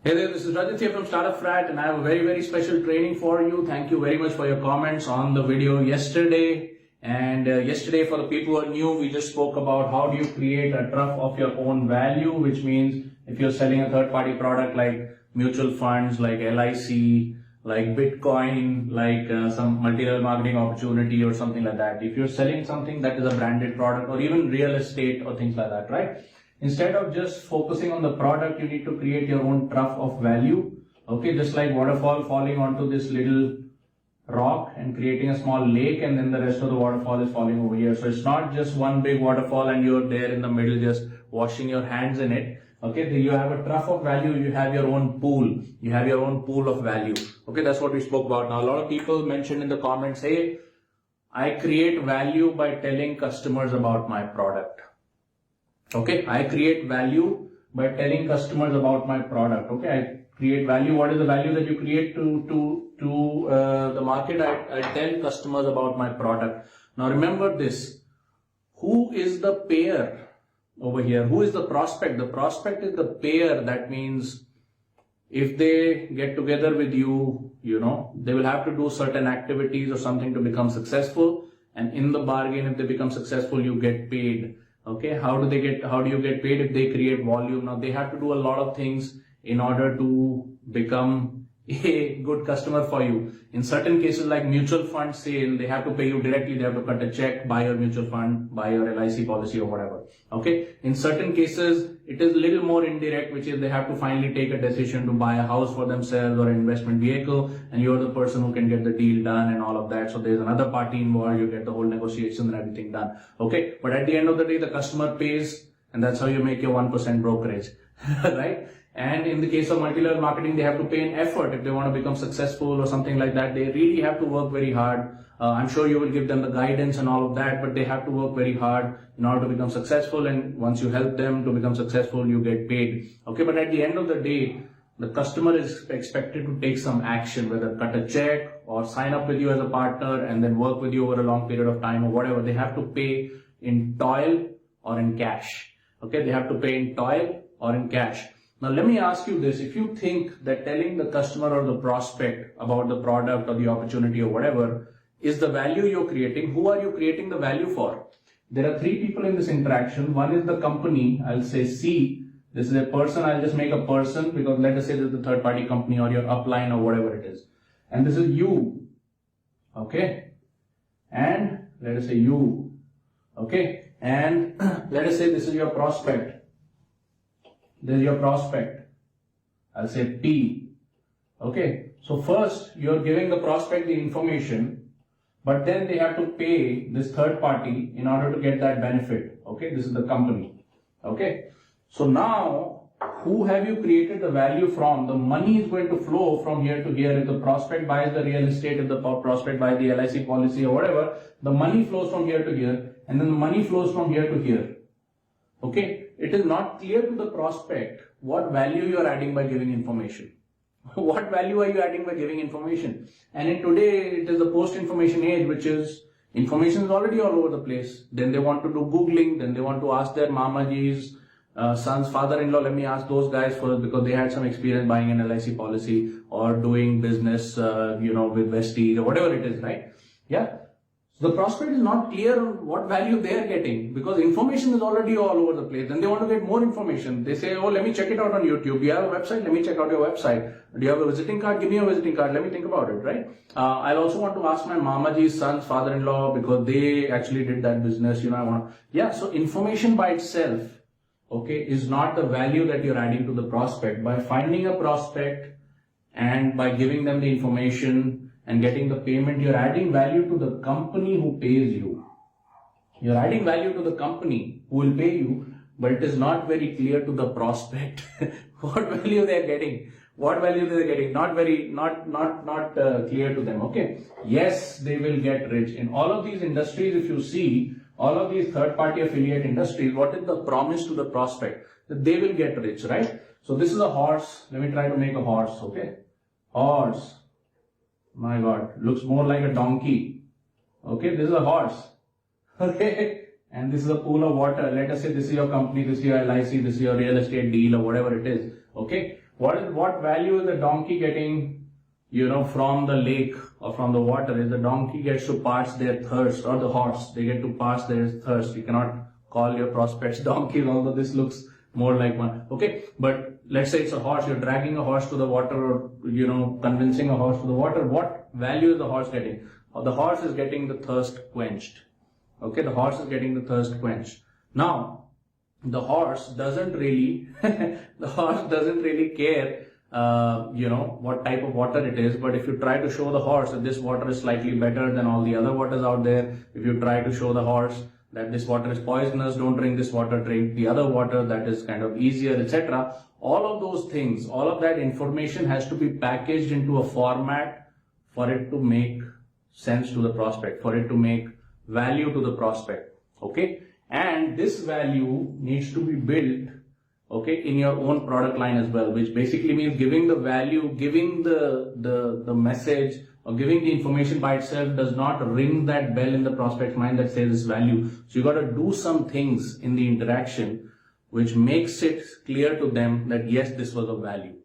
Hey there, this is Rajat here from Startup Frat, and I have a very special training for you. Thank you very much for your comments on the video yesterday. And yesterday, for the people who are new, we just spoke about how do you create a trough of your own value, which means if you're selling a third-party product like mutual funds, like LIC, like Bitcoin, like some multi-level marketing opportunity or something like that. If you're selling something that is a branded product or even real estate or things like that, right? Instead of just focusing on the product, you need to create your own trough of value. Okay, just like waterfall falling onto this little rock and creating a small lake, and then the rest of the waterfall is falling over here. So it's not just one big waterfall and you're there in the middle just washing your hands in it. Okay, you have a trough of value, you have your own pool. You have your own pool of value. Okay, that's what we spoke about. Now, a lot of people mentioned in the comments, hey, I create value by telling customers about my product. Okay, I create value by telling customers about my product. Okay, I create value. What is the value that you create to the market? I tell customers about my product. Now remember this. Who is the payer over here? Who is the prospect? The prospect is the payer. That means if they get together with you, they will have to do certain activities or something to become successful. And in the bargain, if they become successful, you get paid. Okay, how do you get paid? If they create volume. Now they have to do a lot of things in order to become a good customer for you. In certain cases like mutual fund sale, they have to pay you directly. They have to cut a check, buy your mutual fund, buy your LIC policy or whatever. Okay. In certain cases, it is a little more indirect, which is they have to finally take a decision to buy a house for themselves or an investment vehicle, and you're the person who can get the deal done and all of that. So there's another party involved. You get the whole negotiation and everything done. Okay. But at the end of the day, the customer pays, and that's how you make your 1% brokerage, right? And in the case of multi-level marketing, they have to pay an effort if they want to become successful or something like that. They really have to work very hard. I'm sure you will give them the guidance and all of that, but they have to work very hard in order to become successful. And once you help them to become successful, you get paid. Okay, but at the end of the day, the customer is expected to take some action, whether cut a check or sign up with you as a partner and then work with you over a long period of time or whatever. They have to pay in toil or in cash. Okay, they have to pay in toil or in cash. Now, let me ask you this. If you think that telling the customer or the prospect about the product or the opportunity or whatever is the value you're creating, who are you creating the value for? There are three people in this interaction. One is the company. I'll say C. This is a person. I'll just make a person because let us say this is the third party company or your upline or whatever it is. And this is you. Okay. And let us say you. Okay. And let us say this is your prospect. This is your prospect. I'll say P. Okay. So first you're giving the prospect the information, but then they have to pay this third party in order to get that benefit. Okay. This is the company. Okay. So now who have you created the value from? The money is going to flow from here to here. If the prospect buys the real estate, if the prospect buys the LIC policy or whatever, the money flows from here to here, and then the money flows from here to here. Okay, it is not clear to the prospect what value you are adding by giving information. What value are you adding by giving information? And in today, it is the post-information age, which is information is already all over the place. Then they want to do Googling, then they want to ask their mamaji's son's father-in-law. Let me ask those guys first because they had some experience buying an LIC policy or doing business, with Vestige or whatever it is, right? Yeah. So the prospect is not clear on what value they are getting because information is already all over the place. Then they want to get more information. They say, oh, let me check it out on YouTube. Do you have a website? Let me check out your website. Do you have a visiting card? Give me a visiting card. Let me think about it, right? I'll also want to ask my mamaji's son's father-in-law because they actually did that business. So information by itself, okay, is not the value that you're adding to the prospect. By finding a prospect and by giving them the information and getting the payment, you're adding value to the company who pays you. You're adding value to the company who will pay you, but it is not very clear to the prospect what value they're getting. What value they're getting, not clear to them. Okay. Yes, they will get rich. In all of these industries, if you see, all of these third-party affiliate industries, what is the promise to the prospect? That they will get rich, right? So this is a horse. Let me try to make a horse, okay? Horse. My God, looks more like a donkey. Okay, this is a horse. Okay, and this is a pool of water. Let us say this is your company, this is your LIC, this is your real estate deal or whatever it is. Okay, What value is the donkey getting, from the lake or from the water? Is the donkey gets to pass their thirst, or the horse, they get to pass their thirst. You cannot call your prospects donkeys, although this looks more like one. Okay, but let's say it's a horse. You're dragging a horse to the water, or convincing a horse to the water. What value is the horse getting? The horse is getting the thirst quenched. Okay, the horse is getting the thirst quenched. Now, the horse doesn't really, care, what type of water it is. But if you try to show the horse that this water is slightly better than all the other waters out there, if you try to show the horse that this water is poisonous, don't drink this water, drink the other water that is kind of easier, etc. All of those things, all of that information has to be packaged into a format for it to make sense to the prospect, for it to make value to the prospect. Okay, and this value needs to be built, okay, in your own product line as well, which basically means giving the value, giving the message, or giving the information by itself does not ring that bell in the prospect's mind that says this value. So you got to do some things in the interaction which makes it clear to them that yes, this was of value.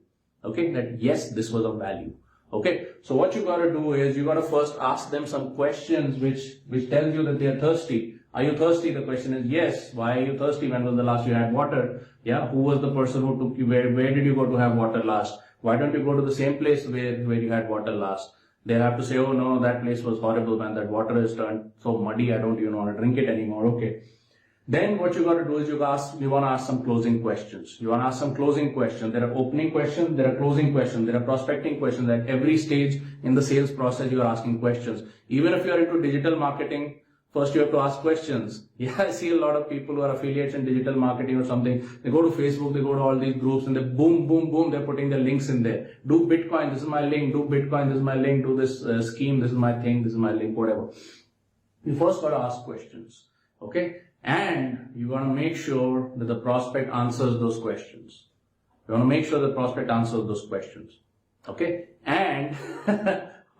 Okay, that yes, this was of value. Okay, so what you got to do is you got to first ask them some questions which tells you that they are thirsty. Are you thirsty? The question is yes. Why are you thirsty? When was the last you had water? Yeah, who was the person who took you? Where did you go to have water last? Why don't you go to the same place where you had water last? They'll have to say, oh no, that place was horrible, man. That water is turned so muddy, I don't even want to drink it anymore. Okay. Then what you got to do is you want to ask some closing questions. You want to ask some closing questions. There are opening questions, there are closing questions, there are prospecting questions. At every stage in the sales process, you are asking questions. Even if you are into digital marketing, first you have to ask questions. Yeah, I see a lot of people who are affiliates in digital marketing or something. They go to Facebook, they go to all these groups, and they boom, boom, boom, they're putting their links in there. Do Bitcoin, this is my link. Do Bitcoin, this is my link. Do this scheme, this is my thing, this is my link, whatever. You first got to ask questions. Okay? And you want to make sure that the prospect answers those questions. You want to make sure the prospect answers those questions. Okay? And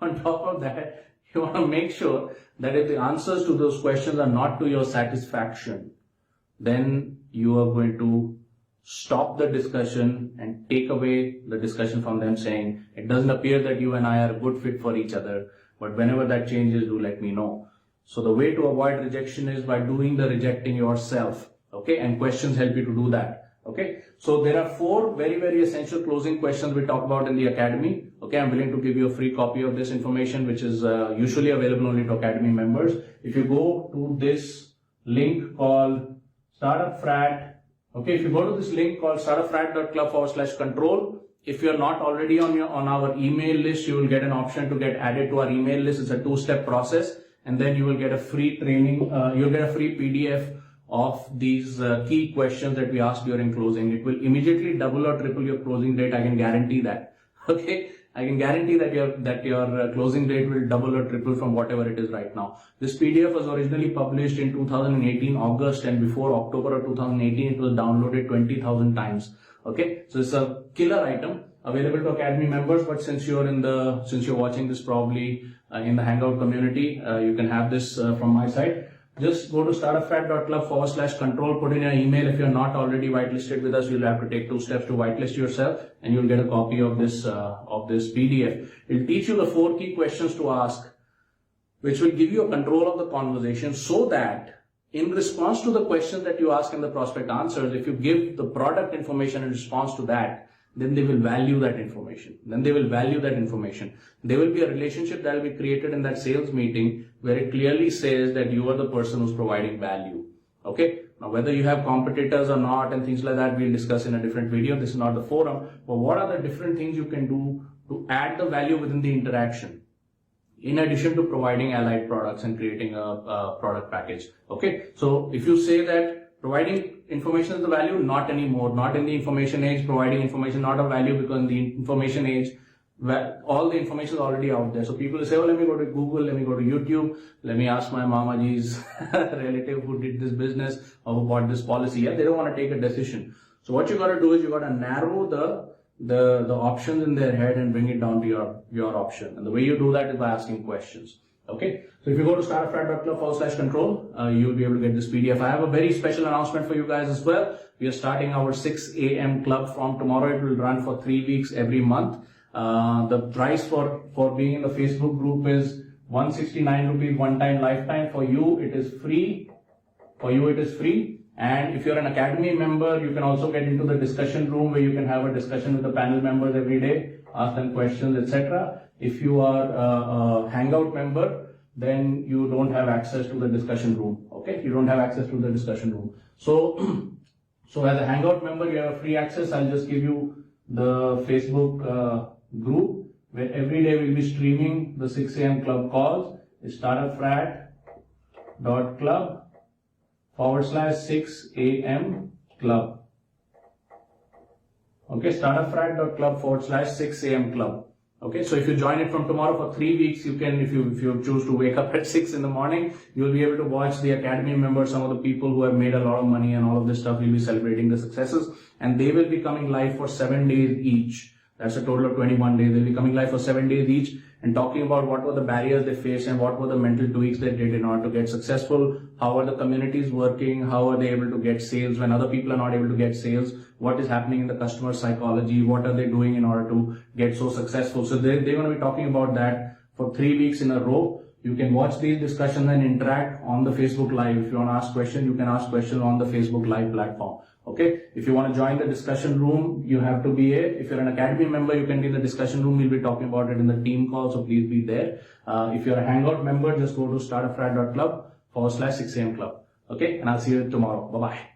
on top of that, you want to make sure that if the answers to those questions are not to your satisfaction, then you are going to stop the discussion and take away the discussion from them, saying, it doesn't appear that you and I are a good fit for each other, but whenever that changes, do let me know. So the way to avoid rejection is by doing the rejecting yourself. Okay, and questions help you to do that. Okay, so there are 4 very, very essential closing questions we talk about in the Academy. Okay, I'm willing to give you a free copy of this information, which is usually available only to Academy members. If you go to this link called Startup Frat, okay, if you go to this link called startupfrat.club/control, if you're not already on our email list, you will get an option to get added to our email list. It's a 2-step process, and then you will get a free training. You'll get a free PDF of these key questions that we ask during closing. It will immediately double or triple your closing rate. I can guarantee that. Okay, I can guarantee that your closing rate will double or triple from whatever it is right now. This PDF was originally published in 2018 August, and before October of 2018 it was downloaded 20,000 times. Okay, so it's a killer item available to Academy members. But since you're watching this probably in the Hangout community, you can have this from my side. Just go to startupfrat.club/control, put in your email. If you're not already whitelisted with us, you'll have to take 2 steps to whitelist yourself, and you'll get a copy of this PDF. It'll teach you the 4 key questions to ask, which will give you a control of the conversation, so that in response to the questions that you ask and the prospect answers, if you give the product information in response to that, then they will value that information. There will be a relationship that will be created in that sales meeting where it clearly says that you are the person who's providing value. Okay? Now, whether you have competitors or not and things like that, we'll discuss in a different video. This is not the forum. But what are the different things you can do to add the value within the interaction, in addition to providing allied products and creating a product package? Okay? So if you say that providing information is the value, not anymore. Not in the information age. Providing information not of value, because in the information age, all the information is already out there. So people will say, oh, let me go to Google, let me go to YouTube, let me ask my mamaji's relative who did this business or who bought this policy. Yeah, they don't want to take a decision. So what you got to do is you got to narrow the options in their head and bring it down to your option. And the way you do that is by asking questions. Okay, so if you go to startupfrat.club/control, you'll be able to get this PDF. I have a very special announcement for you guys as well. We are starting our 6 a.m. club from tomorrow. It will run for 3 weeks every month. The price for being in the Facebook group is 169 rupees one time lifetime. For you, it is free. And if you're an academy member, you can also get into the discussion room where you can have a discussion with the panel members every day, ask them questions, etc. If you are a Hangout member, then you don't have access to the discussion room. Okay, you don't have access to the discussion room. So, so as a Hangout member, you have free access. I'll just give you the Facebook group where every day we'll be streaming the 6 a.m. club calls. It's startupfrat.club/6 a.m. club. Okay, startupfrat.club/6 a.m. club. Okay, so if you join it from tomorrow for 3 weeks, you can, if you choose to wake up at 6 in the morning, you'll be able to watch the academy members, some of the people who have made a lot of money and all of this stuff. We'll be celebrating the successes, and they will be coming live for 7 days each. That's a total of 21 days. They'll be coming live for 7 days each and talking about what were the barriers they faced and what were the mental tweaks they did in order to get successful. How are the communities working? How are they able to get sales when other people are not able to get sales? What is happening in the customer psychology? What are they doing in order to get so successful? So they're going to be talking about that for 3 weeks in a row. You can watch these discussions and interact on the Facebook Live. If you want to ask questions, you can ask questions on the Facebook Live platform. Okay. If you want to join the discussion room, you have to be if you're an academy member, you can be in the discussion room. We'll be talking about it in the team call. So please be there. If you're a Hangout member, just go to startupfrat.club/6 a.m. club. Okay. And I'll see you tomorrow. Bye-bye.